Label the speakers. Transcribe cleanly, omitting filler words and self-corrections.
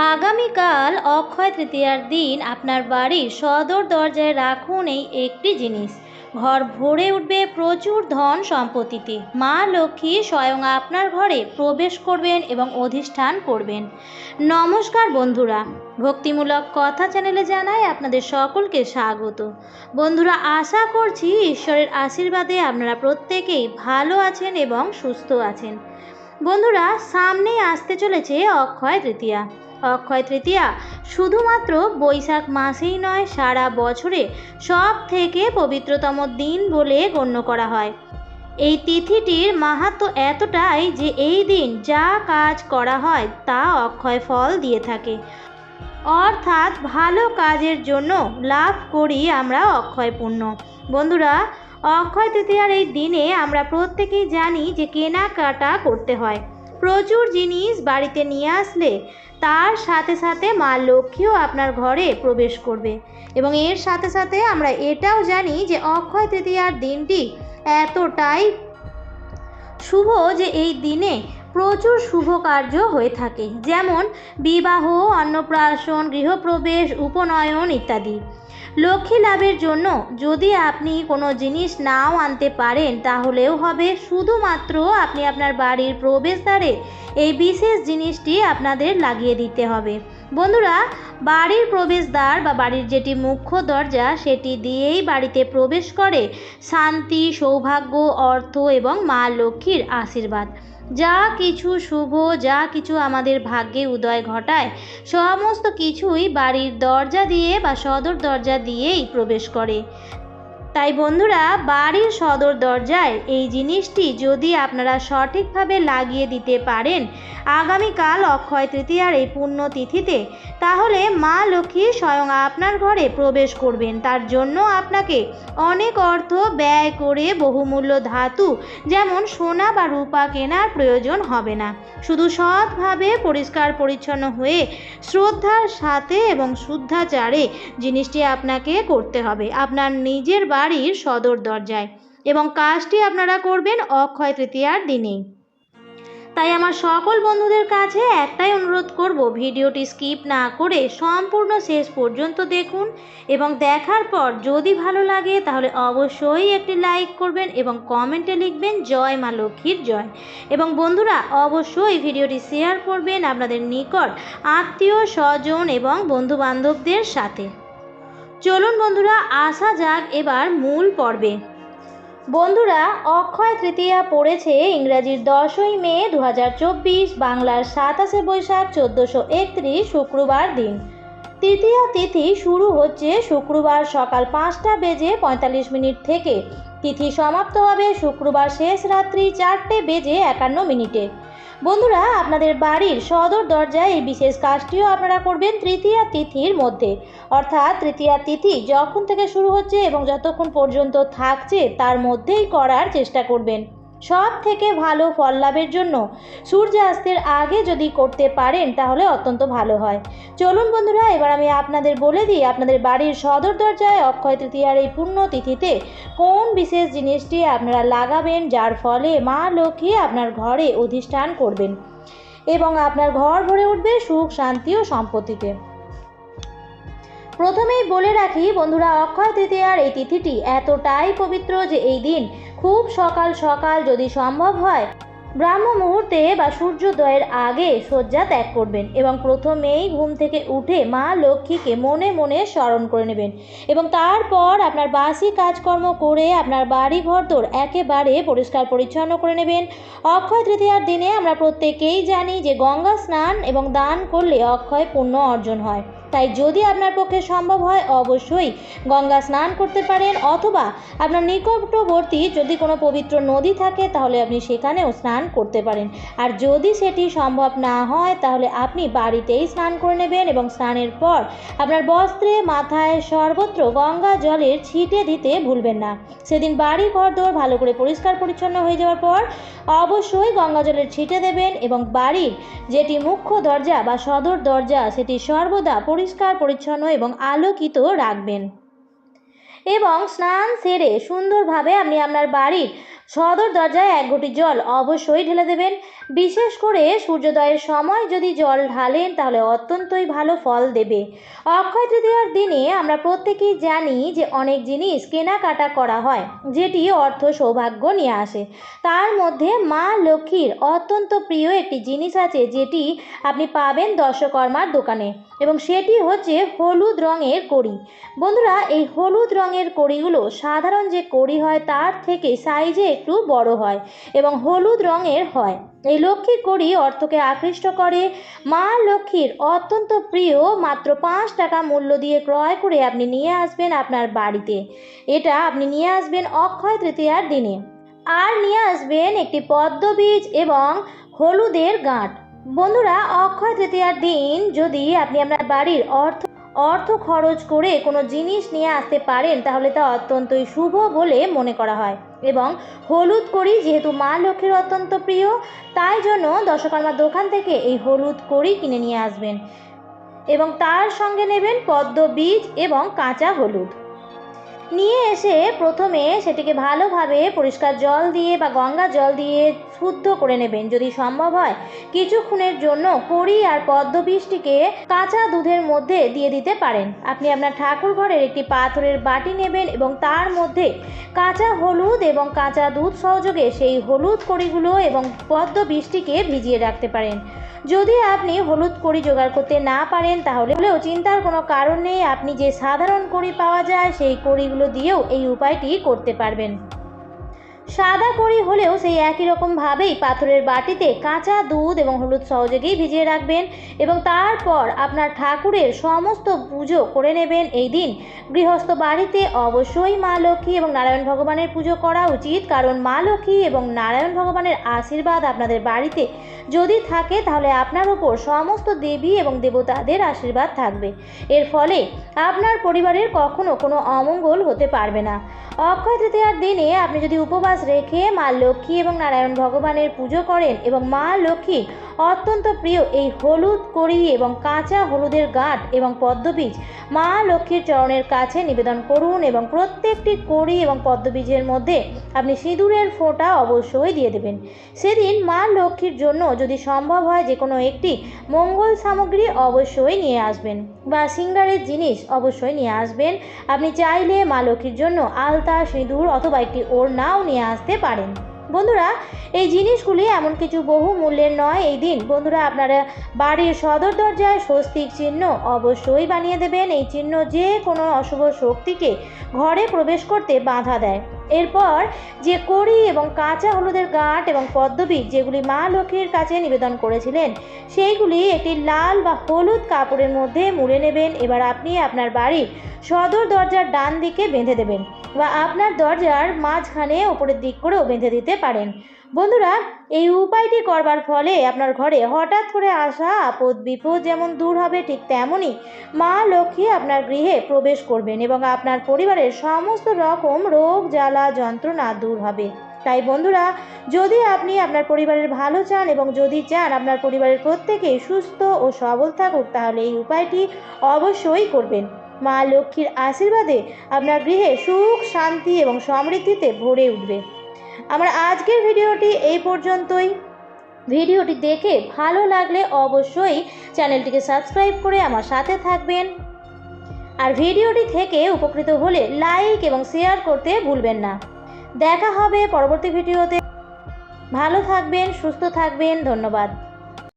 Speaker 1: আগামীকাল অক্ষয় তৃতীয়ার দিন আপনার বাড়ির সদর দরজায় রাখুন এই একটি জিনিস। ঘর ভরে উঠবে প্রচুর ধন সম্পত্তিতে। মা লক্ষ্মী স্বয়ং আপনার ঘরে প্রবেশ করবেন এবং অধিষ্ঠান করবেন। নমস্কার বন্ধুরা, ভক্তিমূলক কথা চ্যানেলে জানাই আপনাদের সকলকে স্বাগত। বন্ধুরা, আশা করছি ঈশ্বরের আশীর্বাদে আপনারা প্রত্যেকেই ভালো আছেন এবং সুস্থ আছেন। বন্ধুরা, সামনেই আসতে চলেছে অক্ষয় তৃতীয়া। অক্ষয় তৃতীয়া শুধুমাত্র বৈশাখ মাসেই নয়, সারা বছরে সব থেকে পবিত্রতম দিন বলে গণ্য করা হয়। এই তিথিটির মাহাত্ম্য এতটাই যে এই দিন যা কাজ করা হয় তা অক্ষয় ফল দিয়ে থাকে, অর্থাৎ ভালো কাজের জন্য লাভ করি আমরা অক্ষয় পুণ্য। বন্ধুরা, অক্ষয় তৃতীয়ার এই দিনে আমরা প্রত্যেকেই জানি যে কেনাকাটা করতে হয়। প্রচুর জিনিস বাড়িতে নিয়ে আসলে তার সাথে সাথে মা লক্ষ্মীও আপনার ঘরে প্রবেশ করবে। এবং এর সাথে সাথে আমরা এটাও জানি যে অক্ষয় তৃতীয়ার দিনটি এতটাই শুভ যে এই দিনে প্রচুর শুভ কার্য হয়ে থাকে, যেমন বিবাহ, অন্নপ্রাশন, গৃহপ্রবেশ, উপনয়ন ইত্যাদি। লক্ষ্মী লাভের জন্য যদি আপনি কোনো জিনিস নাও আনতে পারেন তাহলেও হবে, শুধুমাত্র আপনি আপনার বাড়ির প্রবেশদ্বারে এই বিশেষ জিনিসটি আপনাদের লাগিয়ে দিতে হবে। বন্ধুরা, বাড়ির প্রবেশদ্বার বা বাড়ির যেটি মুখ্য দরজা সেটি দিয়েই বাড়িতে প্রবেশ করে শান্তি, সৌভাগ্য, অর্থ এবং মা লক্ষ্মীর আশীর্বাদ। যা কিছু শুভ, যা কিছু আমাদের ভাগ্যে উদয় ঘটায়, সমস্ত কিছুই বাড়ির দরজা দিয়ে বা সদর দরজা দিয়েই প্রবেশ করে। তাই বন্ধুরা, বাড়ির সদর দরজায় এই জিনিসটি যদি আপনারা সঠিকভাবে লাগিয়ে দিতে পারেন আগামীকাল অক্ষয় তৃতীয়ার এই পুণ্য তিথিতে, তাহলে মা লক্ষ্মী স্বয়ং আপনার ঘরে প্রবেশ করবেন। তার জন্য আপনাকে অনেক অর্থ ব্যয় করে বহুমূল্য ধাতু যেমন সোনা বা রূপা কেনার প্রয়োজন হবে না। শুধু সৎভাবে পরিষ্কার পরিচ্ছন্ন হয়ে শ্রদ্ধার সাথে এবং শুদ্ধাচারে জিনিসটি আপনাকে করতে হবে আপনার নিজের বাড়ির সদর দরজায়, এবং কাজটি আপনারা করবেন অক্ষয় তৃতীয়ার দিনেই। তাই আমার সকল বন্ধুদের কাছে একটাই অনুরোধ করব, ভিডিওটি স্কিপ না করে সম্পূর্ণ শেষ পর্যন্ত দেখুন এবং দেখার পর যদি ভালো লাগে তাহলে অবশ্যই একটি লাইক করবেন এবং কমেন্টে লিখবেন জয় মা লক্ষ্মীর জয়। এবং বন্ধুরা, অবশ্যই ভিডিওটি শেয়ার করবেন আপনাদের নিকট আত্মীয় স্বজন এবং বন্ধুবান্ধবদের সাথে। চলুন বন্ধুরা, আসা যাক এবার মূল পর্বে। বন্ধুরা, অক্ষয় তৃতীয়া পড়েছে ইংরাজির 10ই মে 2024, বাংলার 27শে বৈশাখ 1431 শুক্রবার দিন। তৃতীয়া তিথি শুরু হচ্ছে শুক্রবার সকাল 5:45 থেকে। তিথি সমাপ্ত হবে শুক্রবার শেষ রাত্রি 4:51। বন্ধুরা, আপনাদের বাড়ির সদর দরজায় এই বিশেষ কাজটিও আপনারা করবেন তৃতীয়া তিথির মধ্যে, অর্থাৎ তৃতীয়া তিথি যখন থেকে শুরু হচ্ছে এবং যতক্ষণ পর্যন্ত থাকছে তার মধ্যেই করার চেষ্টা করবেন। সব থেকে ভালো ফল লাভের জন্য সূর্যাস্তের আগে যদি করতে পারেন তাহলে অত্যন্ত ভালো হয়। চলুন বন্ধুরা, এবার আমি আপনাদের বলে দিই আপনাদের বাড়ির সদর দরজায় অক্ষয় তৃতীয়ার এই পুণ্য তিথিতে কোন বিশেষ জিনিসটি আপনারা লাগাবেন, যার ফলে মা লক্ষ্মী আপনার ঘরে অধিষ্ঠান করবেন এবং আপনার ঘর ভরে উঠবে সুখ, শান্তি ও সম্পত্তিতে। প্রথমেই বলে রাখি বন্ধুরা, অক্ষয় তৃতীয়ার এই তিথিটি এতটাই পবিত্র যে এই দিন খুব সকাল সকাল যদি সম্ভব হয় ব্রাহ্ম মুহূর্তে বা সূর্যোদয়ের আগে শয্যা ত্যাগ করবেন এবং প্রথমেই ঘুম থেকে উঠে মা লক্ষ্মীকে মনে মনে স্মরণ করে নেবেন এবং তারপর আপনার বাসি কাজকর্ম করে আপনার বাড়ি ঘরদোর একেবারে পরিষ্কার পরিচ্ছন্ন করে নেবেন। অক্ষয় তৃতীয়ার দিনে আমরা প্রত্যেকেই জানি যে গঙ্গা স্নান এবং দান করলে অক্ষয় পুণ্য অর্জন হয়। তাই যদি আপনার পক্ষে সম্ভব হয় অবশ্যই গঙ্গা স্নান করতে পারেন, অথবা আপনার নিকটবর্তী যদি কোনো পবিত্র নদী থাকে তাহলে আপনি সেখানেও স্নান করতে পারেন। আর যদি সেটি সম্ভব না হয় তাহলে আপনি বাড়িতেই স্নান করে নেবেন এবং স্নানের পর আপনার বস্ত্রে, মাথায়, সর্বত্র গঙ্গা জলের ছিটে দিতে ভুলবেন না। সেদিন বাড়ি ঘরদোর ভালো করে পরিষ্কার পরিচ্ছন্ন হয়ে যাওয়ার পর অবশ্যই গঙ্গা জলের ছিটে দেবেন এবং বাড়ির যেটি মুখ্য দরজা বা সদর দরজা সেটি সর্বদা পরিষ্কার পরিচ্ছন্ন এবং আলোকিত রাখবেন। এবং স্নান সেরে সুন্দরভাবে আপনি আপনার বাড়ির সদর দরজায় 1 ঘটি জল অবশ্যই ঢেলে দেবেন। বিশেষ করে সূর্যোদয়ের সময় যদি জল ঢালেন তাহলে অত্যন্তই ভালো ফল দেবে। অক্ষয় তৃতীয়ার দিনে আমরা প্রত্যেকেই জানি যে অনেক জিনিস কেনাকাটা করা হয় যেটি অর্থ সৌভাগ্য নিয়ে আসে। তার মধ্যে মা লক্ষ্মীর অত্যন্ত প্রিয় একটি জিনিস আছে যেটি আপনি পাবেন দশকর্মার দোকানে, এবং সেটি হচ্ছে হলুদ রঙের কড়ি। বন্ধুরা, এই হলুদ রঙের কড়িগুলো সাধারণ যে কড়ি হয় তার থেকে সাইজে একটু বড় হয় এবং হলুদ রঙের হয়। এই লক্ষ্মীর কড়ি অর্থকে আকৃষ্ট করে। মা লক্ষ্মীর অত্যন্ত প্রিয়, মাত্র 5 টাকা মূল্য দিয়ে ক্রয় করে আপনি নিয়ে আসবেন আপনার বাড়িতে। এটা আপনি নিয়ে আসবেন অক্ষয় তৃতীয়ার দিনে। আর নিয়ে আসবেন একটি পদ্ম বীজ এবং হলুদের গাঁট। বন্ধুরা, অক্ষয় তৃতীয়ার দিন যদি আপনি আপনার বাড়ির অর্থ খরচ করে কোনো জিনিস নিয়ে আসতে পারেন তাহলে তা অত্যন্তই শুভ বলে মনে করা হয়। এবং হলুদ কড়ি যেহেতু মা লক্ষ্মীর অত্যন্ত প্রিয়, তাই জন্য দশকর্মার দোকান থেকে এই হলুদ কড়ি কিনে নিয়ে আসবেন এবং তার সঙ্গে নেবেন পদ্ম বীজ এবং কাঁচা হলুদ। নিয়ে এসে প্রথমে সেটিকে ভালোভাবে পরিষ্কার জল দিয়ে বা গঙ্গা জল দিয়ে শুদ্ধ করে নেবেন। যদি সম্ভব হয় কিছুক্ষণের জন্য কড়ি আর পদ্ম বীজটিকে কাঁচা দুধের মধ্যে দিয়ে দিতে পারেন। আপনি আপনার ঠাকুর ঘরের একটি পাথরের বাটি নেবেন এবং তার মধ্যে কাঁচা হলুদ এবং কাঁচা দুধ সহযোগে সেই হলুদ কড়িগুলো এবং পদ্ম বীজটিকে ভিজিয়ে রাখতে পারেন। যদি আপনি হলুদ কড়ি জোগাড় করতে না পারেন তাহলেও চিন্তার কোনো কারণ নেই, আপনি যে সাধারণ কড়ি পাওয়া যায় সেই কড়িগুলো দিয়েও এই উপায়টি করতে পারবেন। সাদা কড়ি হলেও সেই একই রকমভাবেই পাথরের বাটিতে কাঁচা দুধ এবং হলুদ সহযোগেই ভিজিয়ে রাখবেন এবং তারপর আপনার ঠাকুরের সমস্ত পুজো করে নেবেন। এই দিন গৃহস্থ বাড়িতে অবশ্যই মা লক্ষ্মী এবং নারায়ণ ভগবানের পুজো করা উচিত, কারণ মা লক্ষ্মী এবং নারায়ণ ভগবানের আশীর্বাদ আপনাদের বাড়িতে যদি থাকে তাহলে আপনার উপর সমস্ত দেবী এবং দেবতাদের আশীর্বাদ থাকবে। এর ফলে আপনার পরিবারের কখনো কোনো অমঙ্গল হতে পারবে না। অক্ষয় তৃতীয়ার দিনে আপনি যদি উপবাস রেখে মা লক্ষ্মী এবং নারায়ণ ভগবানের পুজো করেন এবং মা লক্ষ্মী অত্যন্ত প্রিয় এই হলুদ কড়ি এবং কাঁচা হলুদের গাঁট এবং পদ্মবীজ মা লক্ষ্মীর চরণের কাছে নিবেদন করুন এবং প্রত্যেকটি কড়ি এবং পদ্মবীজের মধ্যে আপনি সিঁদুরের ফোঁটা অবশ্যই দিয়ে দেবেন। সেদিন মা লক্ষ্মীর জন্য যদি সম্ভব হয় যে কোনো একটি মঙ্গল সামগ্রী অবশ্যই নিয়ে আসবেন বা সিঙ্গারের জিনিস অবশ্যই নিয়ে আসবেন। আপনি চাইলে মা লক্ষ্মীর জন্য আলতা, সিঁদুর অথবা একটি ওড়নাও নিয়ে আসতে পারেন। বন্ধুরা, এই জিনিসগুলি এমন কিছু বহু মূল্যের নয়। এই দিন বন্ধুরা আপনারা বাড়ির সদর দরজায় স্বস্তিক চিহ্ন অবশ্যই বানিয়ে দেবেন। এই চিহ্ন যে কোনো অশুভ শক্তিকে ঘরে প্রবেশ করতে বাধা দেয়। এরপর যে কড়ি এবং কাঁচা হলুদের গাঁট এবং পদ্মবীজ যেগুলি মা লক্ষ্মীর কাছে নিবেদন করেছিলেন সেইগুলি একটি লাল বা হলুদ কাপড়ের মধ্যে মুড়ে নেবেন। এবার আপনি আপনার বাড়ির সদর দরজার ডান দিকে বেঁধে দেবেন বা আপনার দরজার মাঝখানে ওপরের দিক করেও বেঁধে দিতে পারেন। বন্ধুরা, এই উপায়টি করবার ফলে আপনার ঘরে হঠাৎ করে আসা আপদ বিপদ যেমন দূর হবে, ঠিক তেমনই মা লক্ষ্মী আপনার গৃহে প্রবেশ করবেন এবং আপনার পরিবারের সমস্ত রকম রোগ জ্বালা যন্ত্রণা দূর হবে। তাই বন্ধুরা, যদি আপনি আপনার পরিবারের ভালো চান এবং যদি চান আপনার পরিবারের প্রত্যেকেই সুস্থ ও সবল থাকুক তাহলে এই উপায়টি অবশ্যই করবেন। মা লক্ষ্মীর আশীর্বাদে আপনার গৃহে সুখ, শান্তি এবং সমৃদ্ধিতে ভরে উঠবে। আমার আজকের ভিডিওটি এই পর্যন্তই। ভিডিওটি দেখে ভালো লাগলে অবশ্যই চ্যানেলটিকে সাবস্ক্রাইব করে আমার সাথে থাকবেন আর ভিডিওটি থেকে উপকৃত হলে লাইক এবং শেয়ার করতে ভুলবেন না। দেখা হবে পরবর্তী ভিডিওতে। ভালো থাকবেন, সুস্থ থাকবেন। ধন্যবাদ।